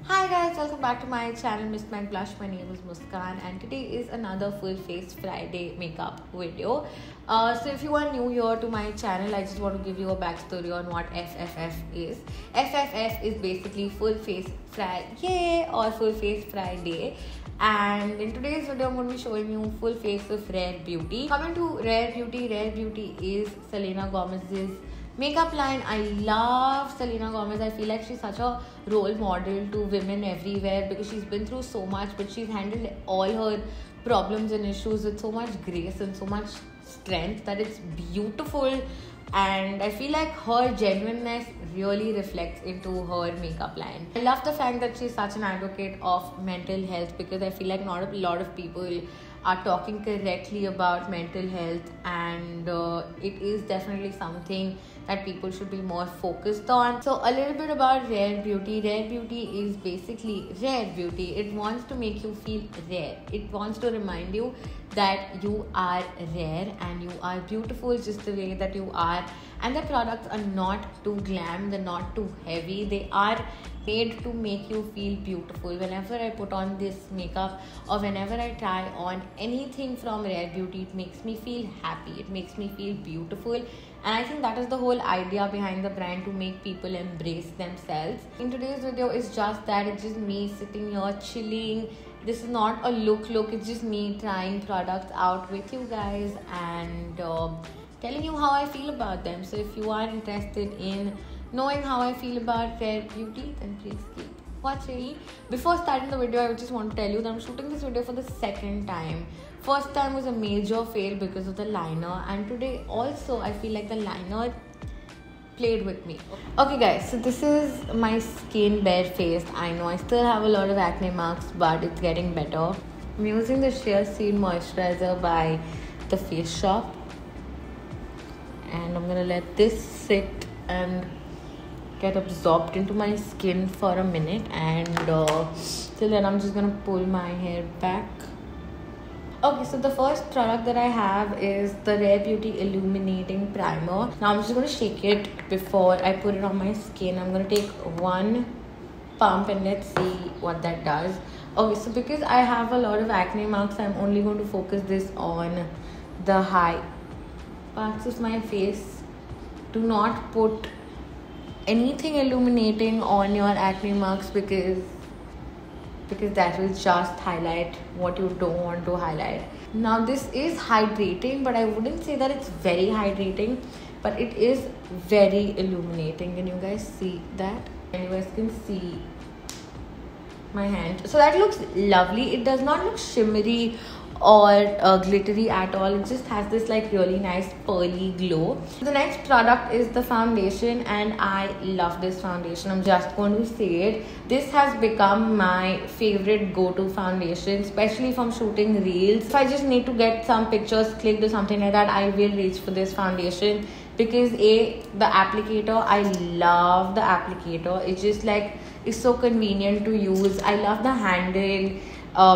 Hi guys, welcome back to my channel Miss Meg Blush. My name is Muskan and today is another full face Friday makeup video. So if you are new here to my channel, I just want to give you a backstory on what FFF is. FFF is basically full face Friday or full face Friday. And in today's video, I'm going to be showing you full face of Rare Beauty. Coming to Rare Beauty is Selena Gomez's makeup line. I love Selena Gomez. I feel like she's such a role model to women everywhere because she's been through so much, but she's handled all her problems and issues with so much grace and so much strength that it's beautiful. And I feel like her genuineness really reflects into her makeup line. I love the fact that she's such an advocate of mental health because I feel like not a lot of people are talking correctly about mental health, and it is definitely something that people should be more focused on. So a little bit about Rare Beauty. Rare Beauty is basically Rare Beauty. It wants to make you feel rare. It wants to remind you that you are rare and you are beautiful just the way that you are. And the products are not too glam, they're not too heavy. They are made to make you feel beautiful. Whenever I put on this makeup or whenever I try on anything from Rare Beauty, it makes me feel happy. It makes me feel beautiful. And I think that is the whole idea behind the brand, to make people embrace themselves. In today's video, it's just that it's just me sitting here chilling. This is not a look. It's just me trying products out with you guys and telling you how I feel about them. So if you are interested in knowing how I feel about Rare Beauty, then please keep watching. Before starting the video, I just want to tell you that I'm shooting this video for the second time. First time was a major fail because of the liner, and today also I feel like the liner played with me. Okay guys, so this is my skin barefaced. I know I still have a lot of acne marks, but it's getting better. I'm using the Sheer Seed Moisturizer by The Face Shop, and I'm gonna let this sit and get absorbed into my skin for a minute, and till then I'm just gonna pull my hair back. Okay, so the first product that I have is the Rare Beauty Illuminating Primer. Now I'm just going to shake it before I put it on my skin. I'm going to take one pump and let's see what that does. Okay, so because I have a lot of acne marks, I'm only going to focus this on the high parts of my face. Do not put anything illuminating on your acne marks because that will just highlight what you don't want to highlight. Now this is hydrating, but I wouldn't say that it's very hydrating, but it is very illuminating. Can you guys see that? And you guys can see my hand. So that looks lovely. It does not look shimmery or glittery at all. It just has this like really nice pearly glow. The next product is the foundation, and I love this foundation. I'm just going to say it. This has become my favorite go-to foundation, especially if I'm shooting reels. If I just need to get some pictures clicked or something like that, I will reach for this foundation because the applicator, I love the applicator. It's just like, it's so convenient to use. I love the handle.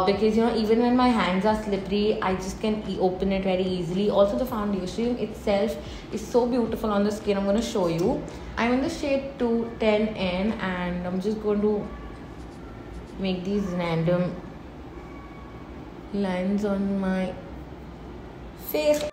Because even when my hands are slippery, I just can open it very easily. Also, the foundation itself is so beautiful on the skin. I'm going to show you. I'm in the shade 210N, and I'm just going to make these random lines on my face.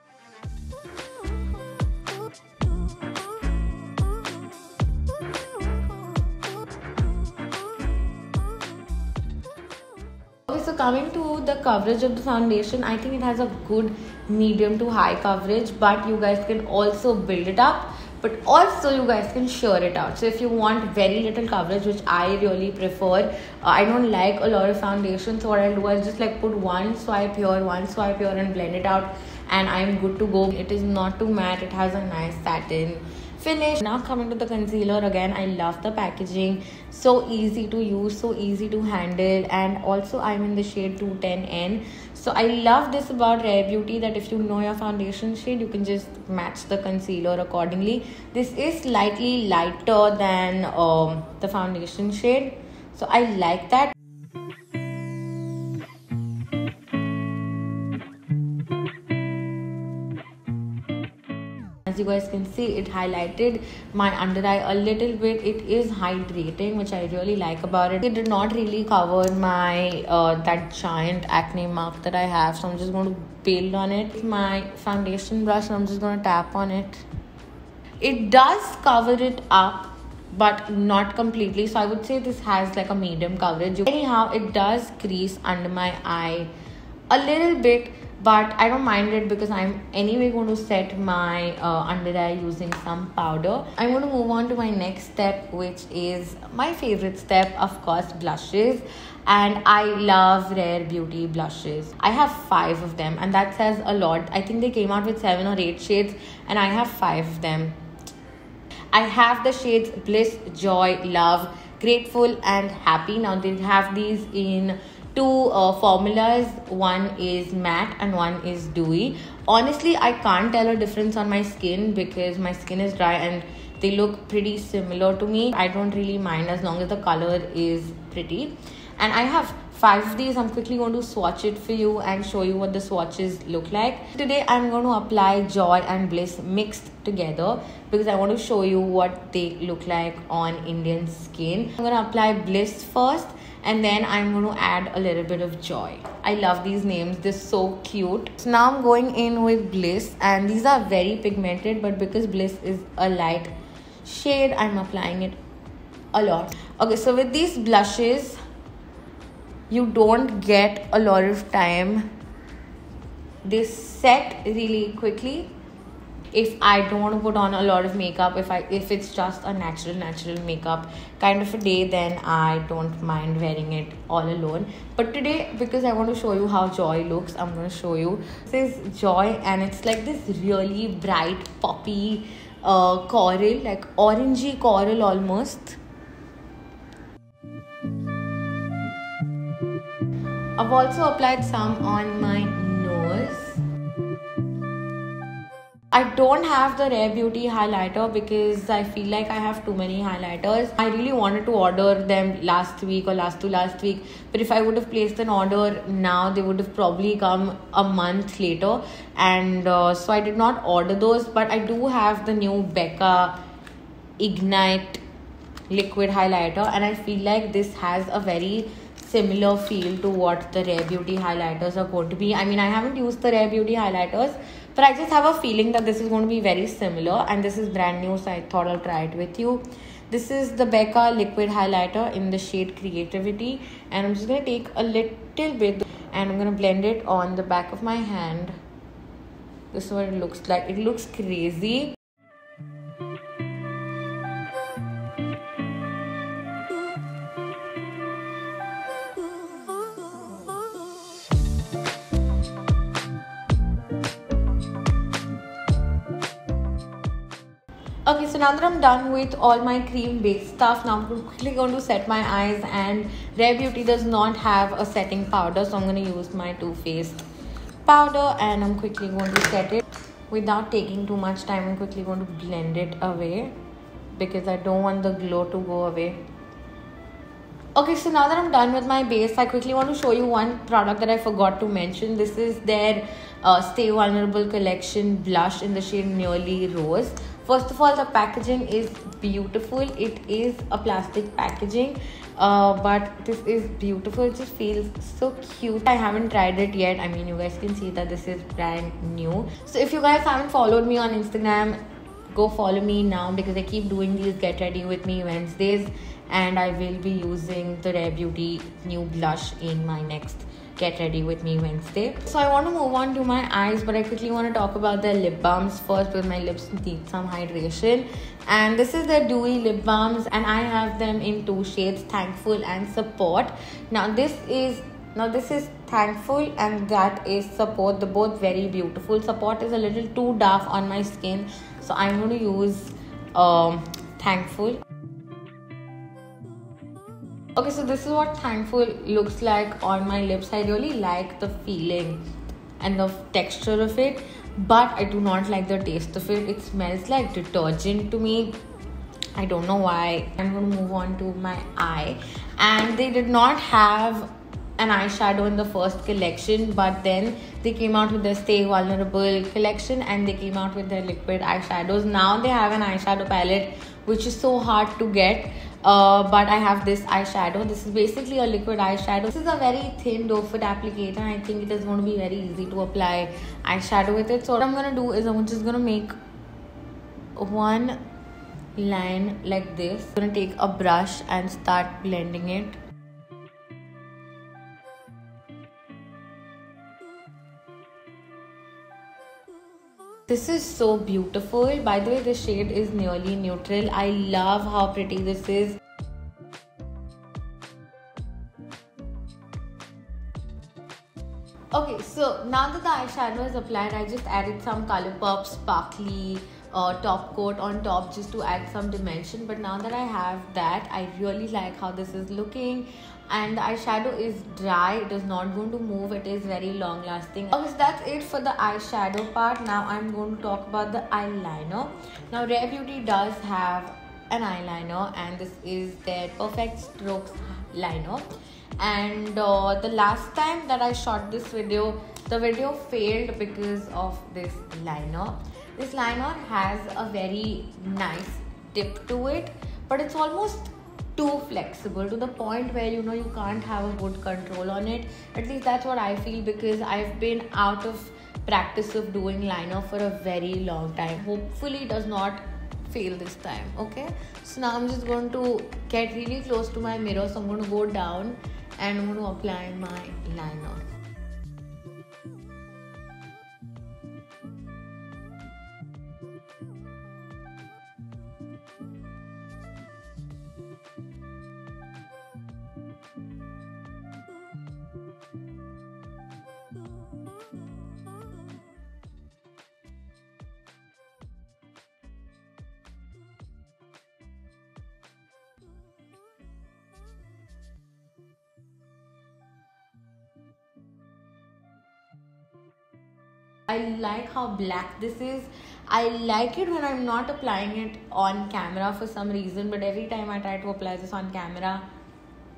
So coming to the coverage of the foundation, I think it has a good medium to high coverage, but you guys can also build it up, but also you guys can sheer it out. So if you want very little coverage, which I really prefer, I don't like a lot of foundation, so what I'll do is just like put one swipe here and blend it out, and I'm good to go. It is not too matte. It has a nice satin finish. Now coming to the concealer, again I love the packaging. So easy to use, so easy to handle, and also I'm in the shade 210N. So I love this about Rare Beauty, that if you know your foundation shade, you can just match the concealer accordingly. This is slightly lighter than the foundation shade, so I like that. as you guys can see, it highlighted my under eye a little bit. It is hydrating, which I really like about it. It did not really cover my that giant acne mark that I have, so I'm just going to build on it. My foundation brush, and I'm just going to tap on it. It does cover it up, but not completely, so I would say this has like a medium coverage. Anyhow, it does crease under my eye a little bit, but I don't mind it because I'm anyway going to set my under eye using some powder. I'm going to move on to my next step, which is my favorite step, of course, blushes. And I love Rare Beauty blushes. I have 5 of them, and that says a lot. I think they came out with 7 or 8 shades, and I have 5 of them. I have the shades Bliss, Joy, Love, Grateful and Happy. Now they have these in 2 formulas. One is matte and one is dewy. Honestly, I can't tell a difference on my skin because my skin is dry and they look pretty similar to me. I don't really mind as long as the color is pretty. And I have 5 of these. I'm quickly going to swatch it for you and show you what the swatches look like. Today I'm going to apply Joy and Bliss mixed together because I want to show you what they look like on Indian skin. I'm going to apply Bliss first, and then I'm going to add a little bit of Joy. I love these names, they're so cute. So now I'm going in with Bliss, and these are very pigmented, but because Bliss is a light shade, I'm applying it a lot. Okay, so with these blushes, you don't get a lot of time. They set really quickly. If I don't want to put on a lot of makeup, if it's just a natural makeup kind of a day, then I don't mind wearing it all alone. But today, because I want to show you how Joy looks, I'm going to show you. This is Joy, and it's like this really bright poppy coral, like orangey coral almost. I've also applied some on my nose. I don't have the Rare Beauty highlighter because I feel like I have too many highlighters. I really wanted to order them last week or last week, but if I would have placed an order now, they would have probably come a month later, and so I did not order those. But I do have the new Becca Ignite liquid highlighter, and I feel like this has a very similar feel to what the Rare Beauty highlighters are going to be. I mean, I haven't used the Rare Beauty highlighters, but I just have a feeling that this is going to be very similar, and this is brand new, so I thought I'll try it with you. This is the Becca liquid highlighter in the shade Creativity, and I'm just going to take a little bit and I'm going to blend it on the back of my hand. This is what it looks like. It looks crazy. Okay, so now that I'm done with all my cream based stuff, now I'm quickly going to set my eyes, and Rare Beauty does not have a setting powder, so I'm going to use my Too Faced powder, and I'm quickly going to set it without taking too much time. I'm quickly going to blend it away because I don't want the glow to go away. Okay, so now that I'm done with my base, I quickly want to show you one product that I forgot to mention. This is their Stay Vulnerable collection blush in the shade Nearly Rose. First of all, the packaging is beautiful. It is a plastic packaging, but this is beautiful. It just feels so cute. I haven't tried it yet. I mean, you guys can see that this is brand new. So if you guys haven't followed me on Instagram, go follow me now because I keep doing these Get Ready With Me Wednesdays, and I will be using the Rare Beauty new blush in my next Get Ready With Me Wednesday. So I want to move on to my eyes, but I quickly want to talk about their lip balms first because my lips need some hydration. And this is their dewy lip balms, and I have them in 2 shades, Thankful and Support. Now this is Thankful and that is Support. They're both very beautiful. Support is a little too dark on my skin, so I'm going to use Thankful. Okay, so this is what Thankful looks like on my lips. I really like the feeling and the texture of it, but I do not like the taste of it. It smells like detergent to me. I don't know why. I'm going to move on to my eye, and they did not have an eyeshadow in the first collection, but then they came out with the Stay Vulnerable collection and they came out with their liquid eyeshadows. Now they have an eyeshadow palette which is so hard to get, but I have this eyeshadow. This is basically a liquid eyeshadow. This is a very thin doe foot applicator, and I think it is going to be very easy to apply eyeshadow with it. So what I'm going to do is I'm just going to make one line like this. I'm going to take a brush and start blending it. This is so beautiful. By the way, the shade is nearly neutral. I love how pretty this is. Okay, so now that the eyeshadow is applied, I just added some Colourpop sparkly top coat on top just to add some dimension. But now that I have that, I really like how this is looking. And the eyeshadow is dry, it is not going to move, it is very long lasting. Okay, so that's it for the eyeshadow part. Now I'm going to talk about the eyeliner. Now Rare Beauty does have an eyeliner, and this is their Perfect Strokes liner. And the last time that I shot this video, the video failed because of this liner. This liner has a very nice tip to it, but it's almost too flexible to the point where you can't have a good control on it. At least that's what I feel, because I've been out of practice of doing liner for a very long time. Hopefully it does not fail this time. Okay, so now I'm just going to get really close to my mirror. So I'm going to go down and I'm going to apply my liner. I like how black this is. I like it when I'm not applying it on camera for some reason, but every time I try to apply this on camera,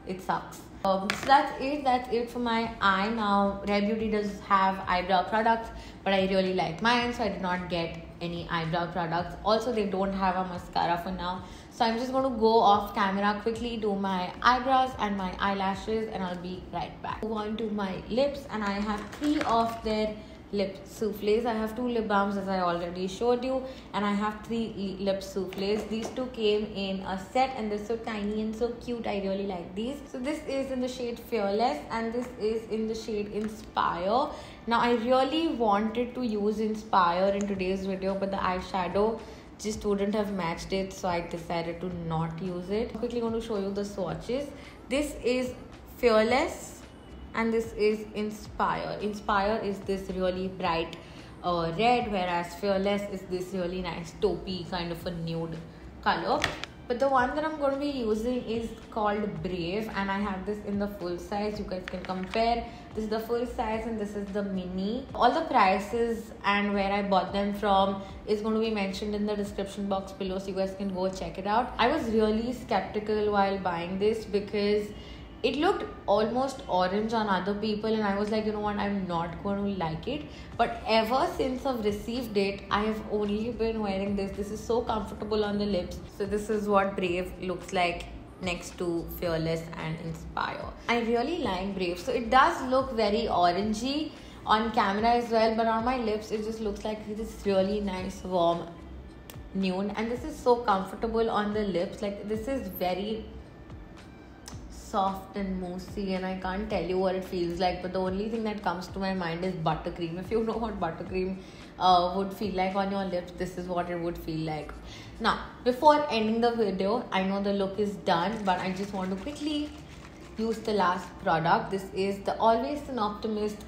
it sucks. So that's it for my eye. Now Rare Beauty does have eyebrow products, but I really like mine, so I did not get any eyebrow products. Also, they don't have a mascara for now, so I'm just going to go off camera, quickly do my eyebrows and my eyelashes, and I'll be right back. Move on to my lips, and I have 3 of their lip souffles. I have 2 lip balms, as I already showed you, and I have 3 lip souffles. These 2 came in a set and they're so tiny and so cute. I really like these. So this is in the shade Fearless and this is in the shade Inspire. Now I really wanted to use Inspire in today's video, but the eyeshadow just wouldn't have matched it, so I decided to not use it. I'm quickly going to show you the swatches. This is Fearless and this is Inspire. Inspire is this really bright red, whereas Fearless is this really nice taupey kind of a nude color. But the one that I'm going to be using is called Brave, and I have this in the full size. You guys can compare. This is the full size and this is the mini. All the prices and where I bought them from is going to be mentioned in the description box below, so you guys can go check it out. I was really skeptical while buying this because it looked almost orange on other people, and I was like, you know what, I'm not going to like it. But ever since I've received it, I have only been wearing this. This is so comfortable on the lips. So this is what Brave looks like next to Fearless and Inspire. I really like Brave. So it does look very orangey on camera as well, but on my lips it just looks like this really nice warm nude, and this is so comfortable on the lips. Like, this is very soft and moussey, and I can't tell you what it feels like, but the only thing that comes to my mind is buttercream. If you know what buttercream would feel like on your lips, this is what it would feel like. Now, before ending the video, I know the look is done, but I just want to quickly use the last product. This is the Always an Optimist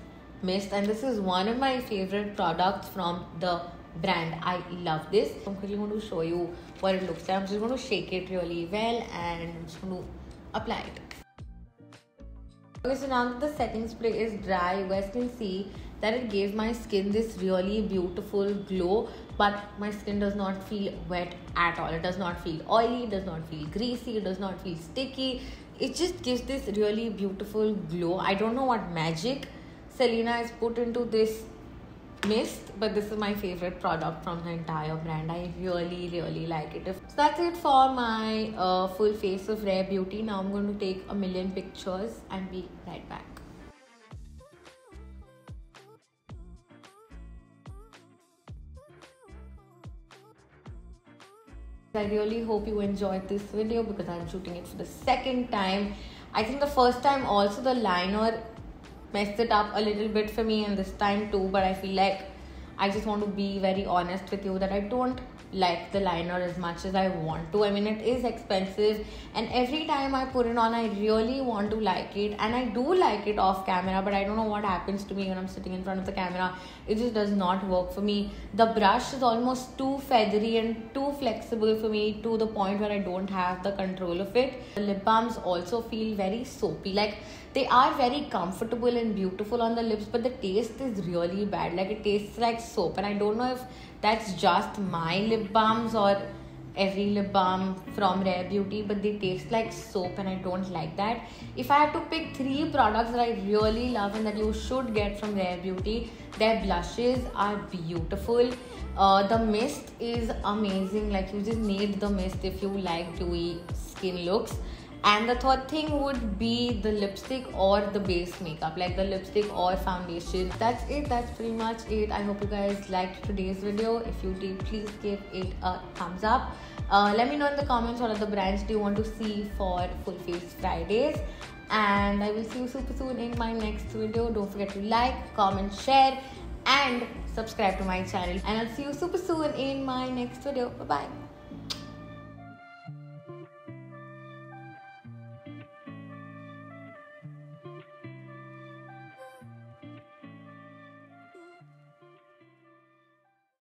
mist, and this is one of my favorite products from the brand. I love this. I'm quickly going to show you what it looks like. I'm just going to shake it really well and I'm just going to apply it. Okay, so now that the setting spray is dry, you guys can see that it gave my skin this really beautiful glow, but my skin does not feel wet at all. It does not feel oily, it does not feel greasy, it does not feel sticky. it just gives this really beautiful glow. I don't know what magic Selena has put into this mist, but this is my favorite product from the entire brand. I really like it. So that's it for my full face of Rare Beauty. Now I'm going to take a million pictures and be right back. I really hope you enjoyed this video because I'm shooting it for the second time. I think the first time also the liner messed it up a little bit for me, and this time too, but I feel like I just want to be very honest with you that I don't like the liner as much as I want to. I mean, it is expensive, and every time I put it on I really want to like it, and I do like it off camera, but I don't know what happens to me when I'm sitting in front of the camera. It just does not work for me. The brush is almost too feathery and too flexible for me, to the point where I don't have the control of it. The lip balms also feel very soapy. Like, they are very comfortable and beautiful on the lips, but the taste is really bad. Like, it tastes like soap, and I don't know if that's just my lip balms or every lip balm from Rare Beauty, but they taste like soap and I don't like that. If I had to pick 3 products that I really love and that you should get from Rare Beauty, their blushes are beautiful. The mist is amazing. Like, you just need the mist if you like dewy skin looks. And the third thing would be the lipstick or the base makeup, like the lipstick or foundation. That's it. That's pretty much it. I hope you guys liked today's video. If you did, please give it a thumbs up. Let me know in the comments what other brands do you want to see for Full Face Fridays. And I will see you super soon in my next video. Don't forget to like, comment, share, and subscribe to my channel. And I'll see you super soon in my next video. Bye-bye.